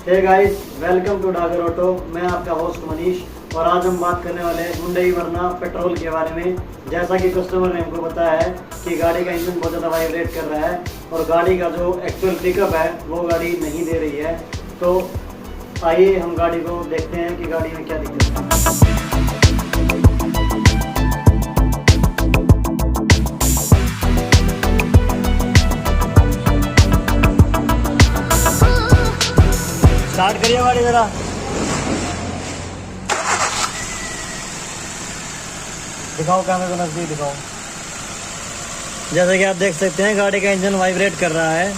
Hey guys, welcome to Dagar auto. मैं आपका host Manish और आज हम बात करने वाले हैं हुंडई वर्ना पेट्रोल के बारे में। जैसा कि कस्टमर ने हमको बताया है कि गाड़ी का इंजन बहुत ज़्यादा वाइब्रेट कर रहा है और गाड़ी का जो एक्चुअल पिकअप है वो गाड़ी नहीं दे रही है। तो आइए हम गाड़ी को देखते हैं कि गाड़ी में क्या दिक्कत है। स्टार्ट करिए गाड़ी जरा। दिखाओ कैमरे को नजदीक दिखाओ। जैसे कि आप देख सकते हैं गाड़ी का इंजन वाइब्रेट कर रहा है।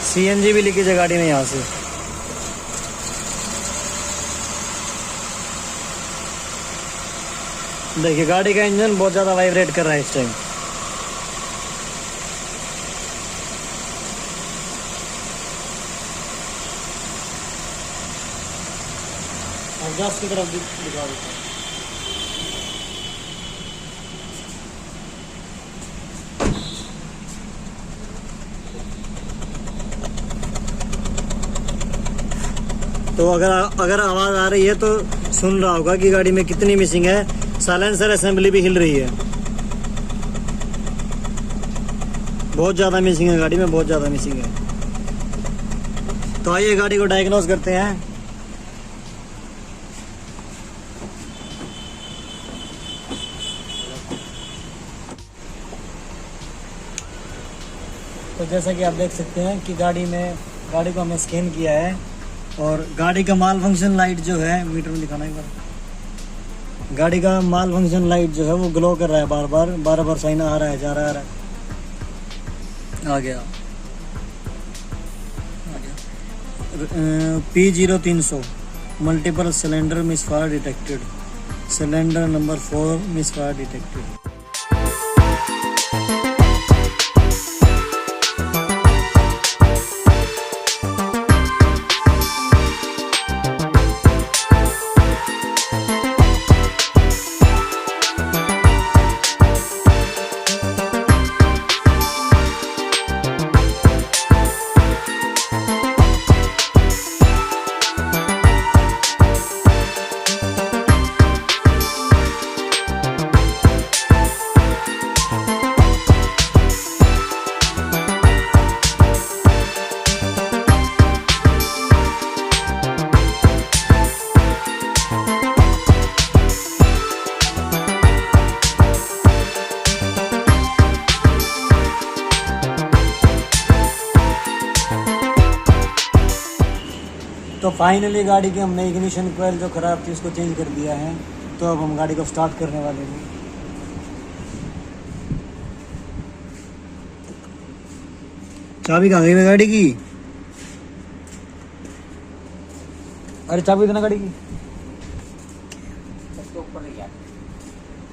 सीएनजी भी लीकेज है गाड़ी में यहाँ से। देखिए गाड़ी का इंजन बहुत ज़्यादा वाइब्रेट कर रहा है इस टाइम। एग्जॉस्ट की तरफ दिखा देता हूं। तो अगर आवाज़ आ रही है तो सुन रहा होगा कि गाड़ी में कितनी मिसिंग है। साइलेंसर असेंबली भी हिल रही है। बहुत ज़्यादा मिसिंग है गाड़ी में, बहुत ज़्यादा मिसिंग है। तो आइए गाड़ी को डायग्नोस करते हैं। तो जैसा कि आप देख सकते हैं कि गाड़ी को हमने स्कैन किया है और गाड़ी का माल फंक्शन लाइट जो है, मीटर में दिखाना एक बार। गाड़ी का माल फंक्शन लाइट जो है वो ग्लो कर रहा है, बार बार साइन आ रहा है, जा रहा है। आ गया P0300 multiple cylinder misfire detected, cylinder number 4 misfire detected. तो फाइनली गाड़ी की हमने इग्निशन कॉइल जो ख़राब थी उसको चेंज कर दिया है। तो अब हम गाड़ी को स्टार्ट करने वाले हैं। चाबी कहाँ गई गाड़ी की? अरे चाबी देना गाड़ी की।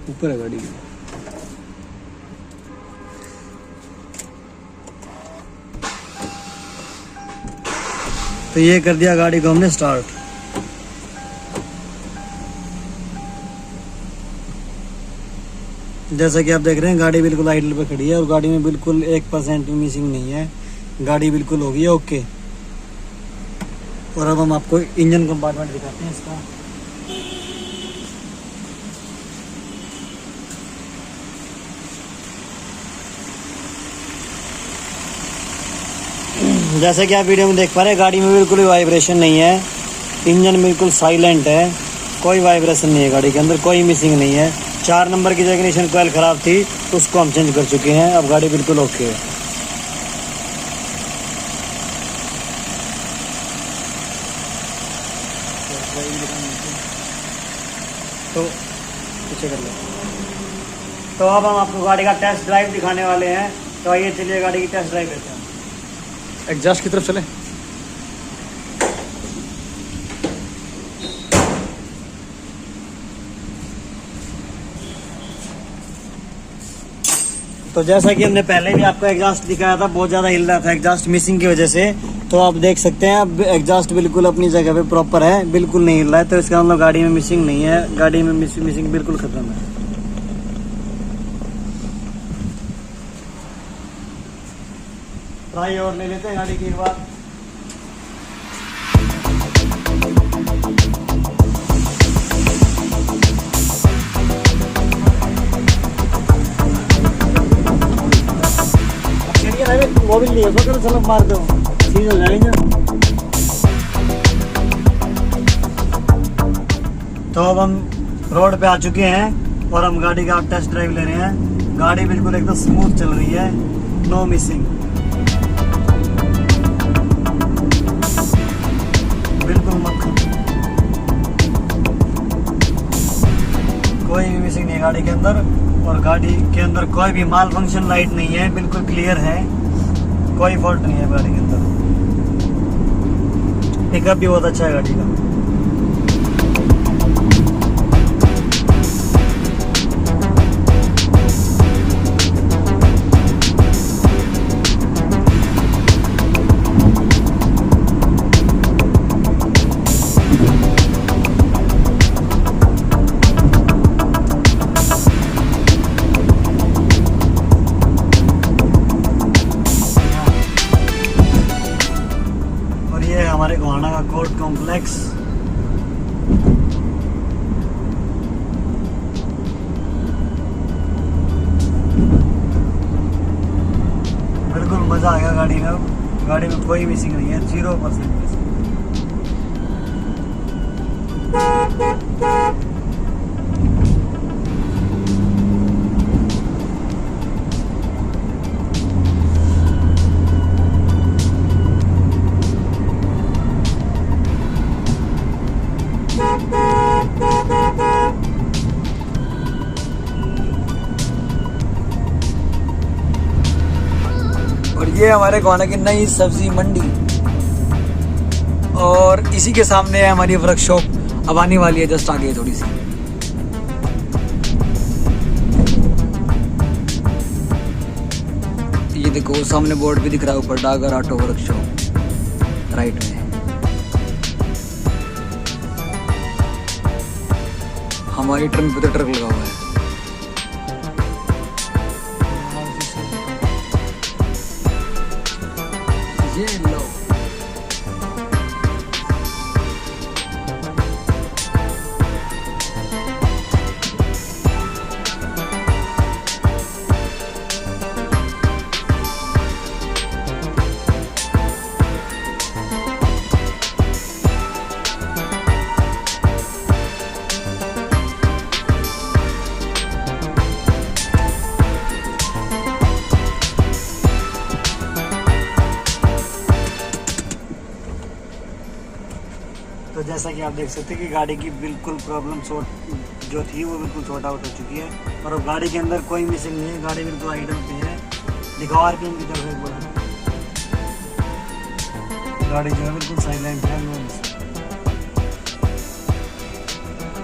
ऊपर है गाड़ी की। तो ये कर दिया गाड़ी को हमने स्टार्ट। जैसा कि आप देख रहे हैं गाड़ी बिल्कुल आइडल पे खड़ी है और गाड़ी में बिल्कुल 1% भी मिसिंग नहीं है। गाड़ी बिल्कुल हो गई है ओके। और अब हम आपको इंजन कंपार्टमेंट दिखाते हैं इसका। जैसे कि आप वीडियो में देख पा रहे हैं गाड़ी में बिल्कुल भी वाइब्रेशन नहीं है। इंजन बिल्कुल साइलेंट है, कोई वाइब्रेशन नहीं है गाड़ी के अंदर, कोई मिसिंग नहीं है। 4 नंबर की जो इग्निशन कॉइल ख़राब थी उसको हम चेंज कर चुके हैं। अब गाड़ी बिल्कुल ओके है। तो पीछे कर लो। तो अब हम आपको गाड़ी का टेस्ट ड्राइव दिखाने वाले हैं। तो आइए चलिए गाड़ी की टेस्ट ड्राइव करते हैं। एग्जॉस्ट की तरफ चले। तो जैसा कि हमने पहले भी आपको एग्जॉस्ट दिखाया था, बहुत ज़्यादा हिल रहा था एग्जॉस्ट मिसिंग की वजह से। तो आप देख सकते हैं अब एग्जॉस्ट बिल्कुल अपनी जगह पे प्रॉपर है, बिल्कुल नहीं हिल रहा है। तो इसका मतलब गाड़ी में मिसिंग नहीं है, गाड़ी में मिसिंग बिल्कुल खत्म है। ट्राई और ले लेते हैं गाड़ी की एक बार। मोबिल नहीं है उसको चलो मार दो, चीज हो जाएगी। तो अब हम रोड पे आ चुके हैं और हम गाड़ी का टेस्ट ड्राइव ले रहे हैं। गाड़ी बिल्कुल एकदम स्मूथ चल रही है, नो मिसिंग, बिल्कुल मक्खन, कोई भी मिसिंग नहीं है गाड़ी के अंदर। और गाड़ी के अंदर कोई भी माल फंक्शन लाइट नहीं है, बिल्कुल क्लियर है, कोई फॉल्ट नहीं है गाड़ी के अंदर। पिकअप भी बहुत अच्छा है गाड़ी का। हमारे गोहाना का कोर्ट कॉम्प्लेक्स। बिल्कुल मजा आ गया गाड़ी में। गाड़ी में कोई मिसिंग नहीं है, 0% मिसिंग। और ये हमारे गोहाना की नई सब्जी मंडी, और इसी के सामने है हमारी वर्कशॉप अब आने वाली है, जस्ट आगे है थोड़ी सी। ये देखो सामने बोर्ड भी दिख रहा है ऊपर, डागर ऑटो वर्कशॉप राइट में। हमारी ट्रक पे तो ट्रक लगा हुआ है। ये लो तो जैसा कि आप देख सकते हैं कि गाड़ी की बिल्कुल प्रॉब्लम जो थी वो बिल्कुल सॉर्ट आउट हो चुकी है। और अब गाड़ी के अंदर कोई मिसिंग नहीं है, गाड़ी बिल्कुल आइडल पे है। दिखाओ आरपीएम की तरफ एक बार। गाड़ी जो है बिल्कुल साइलेंट है, नो मिसिंग।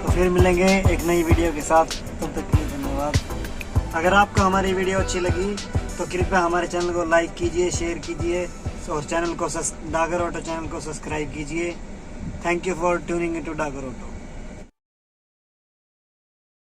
तो फिर मिलेंगे एक नई वीडियो के साथ, तब तक के लिए धन्यवाद। अगर आपको हमारी वीडियो अच्छी लगी तो कृपया हमारे चैनल को लाइक कीजिए, शेयर कीजिए और चैनल को डागर ऑटो चैनल को सब्सक्राइब कीजिए। Thank you for tuning into Dagar Auto.